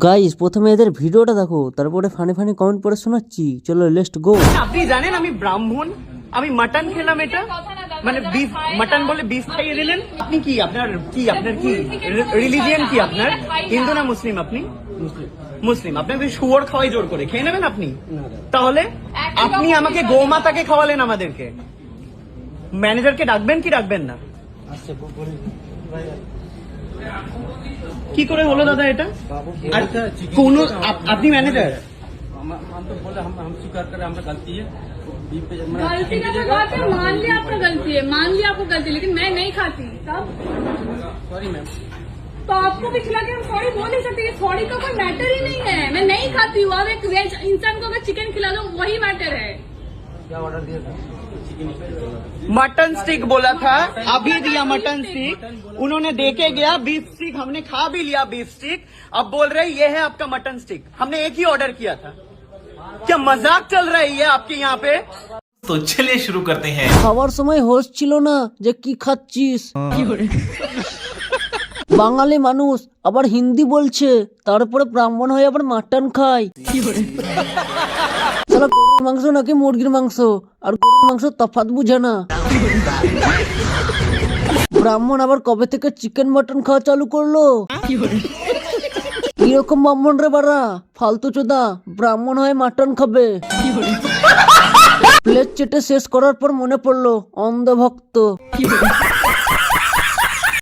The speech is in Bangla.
গাইস প্রথমে এদের ভিডিওটা দেখো, তারপরে ফানি ফানি কমেন্ট পড়ে শোনাচ্ছি। চলো লেটস গো। আপনি জানেন আমি ব্রাহ্মণ, আমি মাটন খেলাম, এটা মানে বিফ মাটন বলে বিফ খাইয়ে দিলেন। আপনি কি আপনার কি রিলিজিয়ন কি আপনার? হিন্দু না মুসলিম? আপনি মুসলিম। আপনাকে শুয়োর খাওয়াই জোর করে খেয়ে নেবেন আপনি? তাহলে আপনি আমাকে গোমাতাকে খাওয়ালেন আমাদেরকে। ম্যানেজারকে ডাকবেন কি ডাকবেন না? কি করে হলো দাদা এটা? আর কোন আপনি ম্যানেজার? हम तो बोले हम स्वीकार करें हमारा गलती है। गलती का तो बात है, मान लिया आपका गलती है, मान लिया आपको गलती, लेकिन मैं नहीं खाती तब। Sorry ma'am. तो आपको भी खिला के हम सॉरी बोल नहीं सकते, सॉरी का कोई मैटर ही नहीं है। मैं नहीं खाती हूँ। अब एक वेज इंसान को अगर चिकन खिला दो वही मैटर है। क्या ऑर्डर दिया था? मटन स्टिक बोला था, अभी दिया मटन स्टिक। उन्होंने दे के गया बीफ स्टिक, हमने खा भी लिया बीफ स्टिक। अब बोल रहे ये है आपका मटन स्टिक। हमने एक ही ऑर्डर किया था। क्या मजाक चल रहा है ये आपके यहाँ पे? तो चलिए शुरू करते हैं। খাওয়ার সময় হোশ ছিল না যে কি খাচ্ছিস। বাঙালি মানুষ আবার হিন্দি বলছে, তারপরে ব্রাহ্মণ হয়ে আবার মাটন খায়। শালা গরুর মাংস নাকি মুরগির মাংস, আর গরুর মাংস তফাৎ বুঝে না। ব্রাহ্মণ আবার কবে থেকে চিকেন মাটন খাওয়া চালু করলো? কিরকম ব্রাহ্মণ রে বাড়া, ফালতু চোদা, ব্রাহ্মণ হয়ে মাটন খাবে। প্লেট চেটে শেষ করার পর মনে পড়লো অন্ধভক্ত।